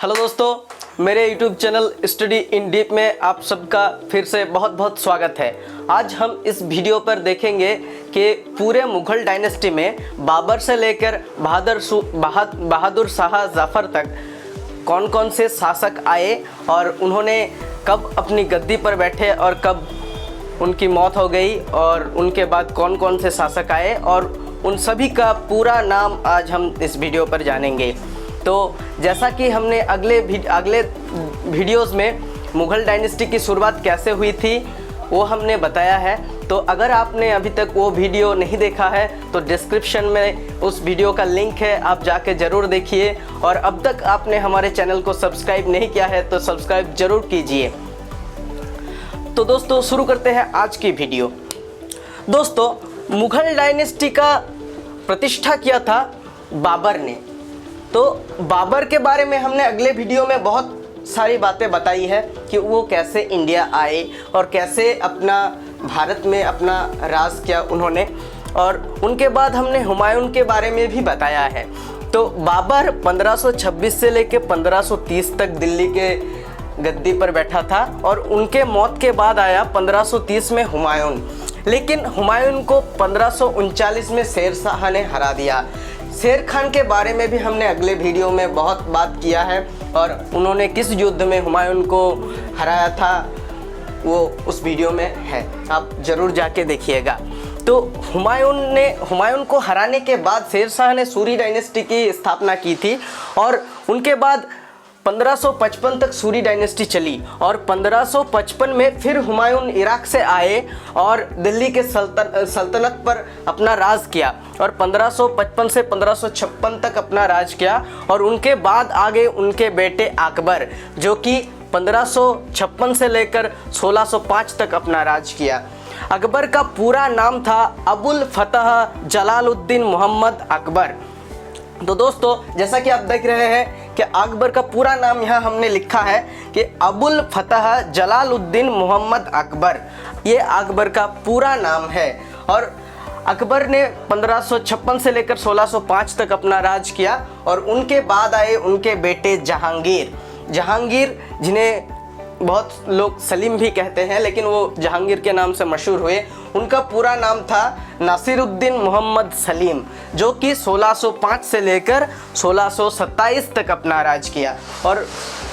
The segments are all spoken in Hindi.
हेलो दोस्तों, मेरे YouTube channel study in deep में आप सबका फिर से बहुत बहुत स्वागत है। आज हम इस वीडियो पर देखेंगे कि पूरे मुग़ल डायनेस्टी में बाबर से लेकर बहादुर शाह जफ़र तक कौन कौन से शासक आए और उन्होंने कब अपनी गद्दी पर बैठे और कब उनकी मौत हो गई, और उनके बाद कौन कौन से शासक आए और उन सभी का पूरा नाम आज हम इस वीडियो पर जानेंगे। तो जैसा कि हमने अगले वीडियोस में मुग़ल डायनेस्टी की शुरुआत कैसे हुई थी वो हमने बताया है। तो अगर आपने अभी तक वो वीडियो नहीं देखा है तो डिस्क्रिप्शन में उस वीडियो का लिंक है, आप जाके ज़रूर देखिए। और अब तक आपने हमारे चैनल को सब्सक्राइब नहीं किया है तो सब्सक्राइब ज़रूर कीजिए। तो दोस्तों शुरू करते हैं आज की वीडियो। दोस्तों, मुग़ल डायनेस्टी का प्रतिष्ठा किया था बाबर ने। तो बाबर के बारे में हमने अगले वीडियो में बहुत सारी बातें बताई है कि वो कैसे इंडिया आए और कैसे अपना भारत में अपना राज किया उन्होंने, और उनके बाद हमने हुमायूं के बारे में भी बताया है। तो बाबर 1526 से लेकर 1530 तक दिल्ली के गद्दी पर बैठा था और उनके मौत के बाद आया 1530 में हुमायूं। लेकिन हुमायूं को 1539 में शेर शाह ने हरा दिया। शेर खान के बारे में भी हमने अगले वीडियो में बहुत बात किया है और उन्होंने किस युद्ध में हुमायूं को हराया था वो उस वीडियो में है, आप ज़रूर जाके देखिएगा। तो हुमायूं को हराने के बाद शेर शाह ने सूरी डायनेस्टी की स्थापना की थी और उनके बाद 1555 तक सूरी डायनेस्टी चली और 1555 में फिर हुमायूं इराक से आए और दिल्ली के सल्तनत पर अपना राज किया और 1555 से 1556 तक अपना राज किया। और उनके बाद आगे उनके बेटे अकबर, जो कि 1556 से लेकर 1605 तक अपना राज किया। अकबर का पूरा नाम था अबुल फतह जलालुद्दीन मोहम्मद अकबर। तो दोस्तों, जैसा कि आप देख रहे हैं कि अकबर का पूरा नाम यहाँ हमने लिखा है कि अबुल फतह जलालुद्दीन मोहम्मद अकबर, ये अकबर का पूरा नाम है। और अकबर ने 1556 से लेकर 1605 तक अपना राज किया और उनके बाद आए उनके बेटे जहांगीर, जिन्हें बहुत लोग सलीम भी कहते हैं लेकिन वो जहांगीर के नाम से मशहूर हुए। उनका पूरा नाम था नासिरुद्दीन मोहम्मद सलीम, जो कि 1605 से लेकर 1627 तक अपना राज किया। और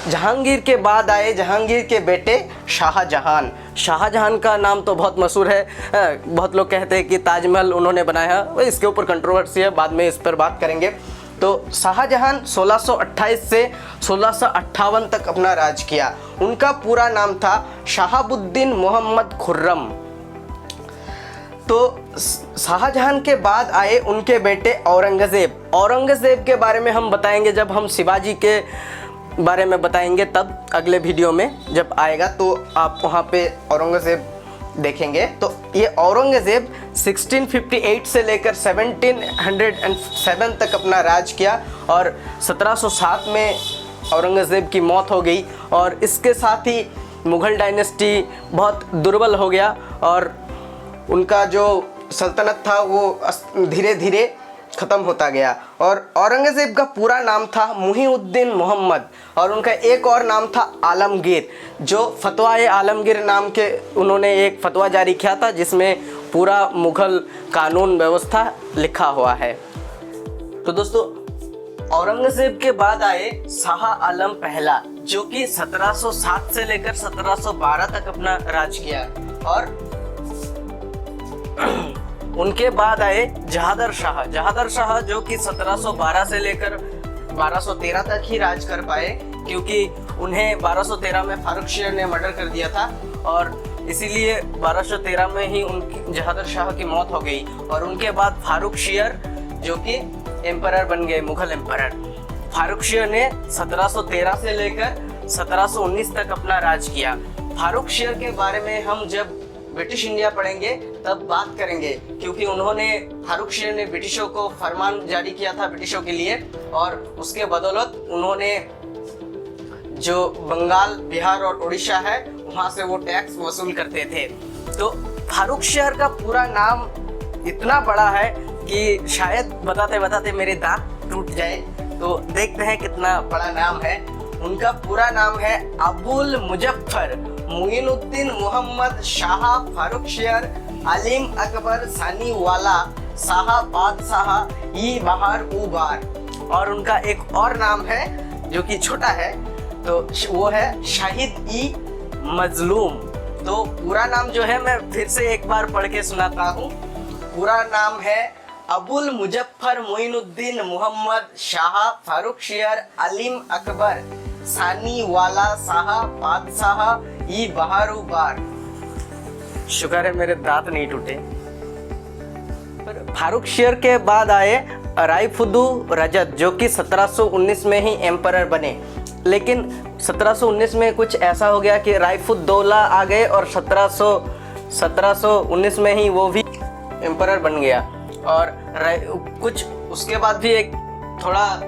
जहांगीर के बाद आए जहांगीर के बेटे शाहजहां का नाम तो बहुत मशहूर है। बहुत लोग कहते हैं कि ताजमहल उन्होंने बनाया, इसके ऊपर कंट्रोवर्सी है, बाद में इस पर बात करेंगे। तो शाहजहां 1628 से 1658 तक अपना राज किया। उनका पूरा नाम था शहाबुद्दीन मोहम्मद खुर्रम। तो शाहजहां के बाद आए उनके बेटे औरंगज़ेब के बारे में हम बताएंगे जब हम शिवाजी के बारे में बताएंगे, तब अगले वीडियो में जब आएगा तो आप वहाँ पे औरंगज़ेब देखेंगे। तो ये औरंगज़ेब 1658 से लेकर 1707 तक अपना राज किया और 1707 में औरंगज़ेब की मौत हो गई और इसके साथ ही मुग़ल डायनेस्टी बहुत दुर्बल हो गया और उनका जो सल्तनत था वो धीरे धीरे ख़त्म होता गया। और औरंगज़ेब का पूरा नाम था मुहीउद्दीन मोहम्मद और उनका एक और नाम था आलमगीर, जो फतवाए आलमगीर नाम के उन्होंने एक फतवा जारी किया था जिसमें पूरा मुग़ल कानून व्यवस्था लिखा हुआ है। तो दोस्तों, औरंगज़ेब के बाद आए शाह आलम पहला, जो कि 1707 से लेकर 1712 तक अपना राज किया। और उनके बाद आए जहादर शाह, जो कि 1712 से लेकर 1213 तक ही राज कर पाए, क्योंकि उन्हें 1213 में फारूक शेर ने मर्डर कर दिया था और इसीलिए 1213 में ही उनकी जहादर शाह की मौत हो गई। और उनके बाद फारूक शेर, जो कि एम्परर बन गए, मुग़ल एम्परर। फारूक शेर ने 1713 से लेकर 1719 तक अपना राज किया। फारूक शेर के बारे में हम जब ब्रिटिश इंडिया पढ़ेंगे तब बात करेंगे, क्योंकि फारूक शेर ने ब्रिटिशों को फरमान जारी किया था ब्रिटिशों के लिए, और उसके बदौलत उन्होंने जो बंगाल, बिहार और उड़ीसा है वहाँ से वो टैक्स वसूल करते थे। तो फारूक शेर का पूरा नाम इतना बड़ा है कि शायद बताते बताते मेरे दांत टूट जाए। तो देखते हैं कितना बड़ा नाम है। उनका पूरा नाम है अबुल मुजफ्फर मुइनुद्दीन मोहम्मद शाह फारुखशियर अलीम अकबर सानी वाला शाह बादशाह ई बहार उ बार। और उनका एक और नाम है जो कि छोटा है, तो वो है शाहिद ई मजलूम। तो पूरा नाम जो है मैं फिर से एक बार पढ़ के सुनाता हूँ। पूरा नाम है अबुल मुजफ्फर मुइनुद्दीन मोहम्मद शाह फारुखशियर अलीम अकबर सानी वाला शाह बादशाह ई बहारू बार। शुक्र है मेरे दांत नहीं टूटे। फारुखशियर के बाद आए रायफुदू रजत जो कि 1719 में ही एम्परर बने, लेकिन 1719 में कुछ ऐसा हो गया कि रायफुद्दौला आ गए और 1719 में ही वो भी एम्परर बन गया। और कुछ उसके बाद भी एक थोड़ा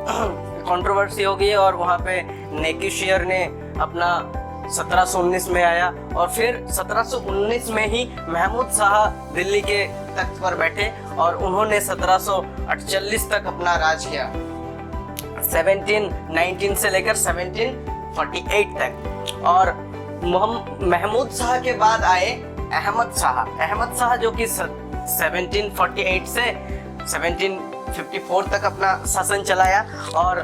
कंट्रोवर्सी हो गई और वहाँ पे नेकीशियर ने अपना 1719 में आया और फिर 1719 में ही महमूद शाह दिल्ली के तख्त पर बैठे और उन्होंने 1748 तक अपना राज किया, 1719 से लेकर 1748 तक। और महमूद शाह के बाद आए अहमद शाह जो कि 1748 से 1754 तक अपना शासन चलाया। और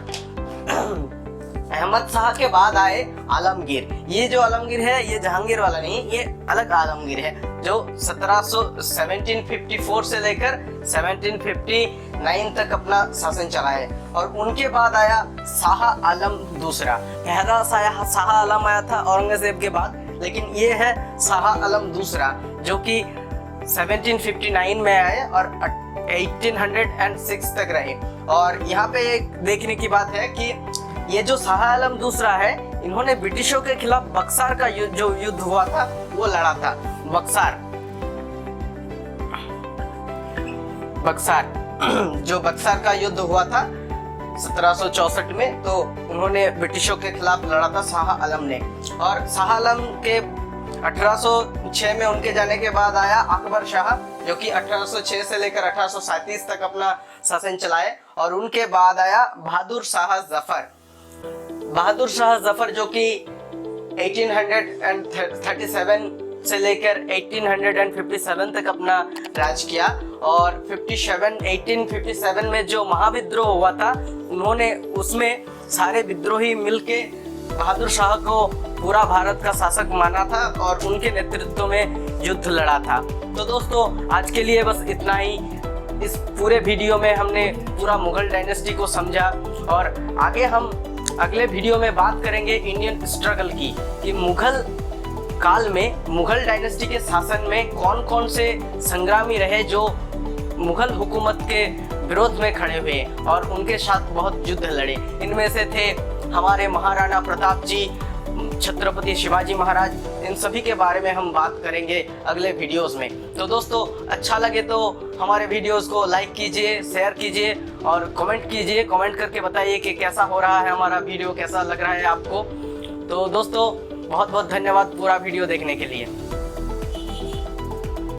अहमद शाह के बाद आए आलमगीर। ये जो आलमगीर है ये जहांगीर वाला नहीं, ये अलग आलमगीर है जो 1754 से लेकर 1759 तक अपना शासन चलाए। और उनके बाद आया शाह आलम दूसरा। पहला शाह आलम आया था औरंगजेब के बाद, लेकिन ये है शाह आलम दूसरा जो कि 1759 में आए और 1806 तक रहे। और यहाँ पे एक देखने की बात है कि ये जो शाह आलम दूसरा है, इन्होंने ब्रिटिशों के खिलाफ बक्सर का जो युद्ध हुआ था वो लड़ा था। बक्सर का युद्ध हुआ था 1764 में, तो उन्होंने ब्रिटिशों के खिलाफ लड़ा था शाह आलम ने। और शाह आलम के 1806 में उनके जाने के बाद आया अकबर शाह जो कि 1806 से लेकर 1837 तक अपना शासन चलाए। और उनके बाद आया बहादुर शाह जफर जो कि 1837 से लेकर 1857 तक अपना राज किया। और 1857 में जो महाविद्रोह हुआ था, उन्होंने उसमें सारे विद्रोही मिलके बहादुर शाह को पूरा भारत का शासक माना था और उनके नेतृत्व में युद्ध लड़ा था। तो दोस्तों आज के लिए बस इतना ही। इस पूरे वीडियो में हमने पूरा मुगल डायनेस्टी को समझा और आगे हम अगले वीडियो में बात करेंगे इंडियन स्ट्रगल की, कि मुगल काल में मुगल डायनेस्टी के शासन में कौन कौन से संग्रामी रहे जो मुगल हुकूमत के विरोध में खड़े हुए और उनके साथ बहुत युद्ध लड़े। इनमें से थे हमारे महाराणा प्रताप जी, छत्रपति शिवाजी महाराज। इन सभी के बारे में हम बात करेंगे अगले वीडियोस में। तो दोस्तों अच्छा लगे तो हमारे वीडियोस को लाइक कीजिए, शेयर कीजिए और कमेंट कीजिए। कमेंट करके बताइए कि कैसा हो रहा है हमारा वीडियो, कैसा लग रहा है आपको। तो दोस्तों बहुत बहुत धन्यवाद पूरा वीडियो देखने के लिए।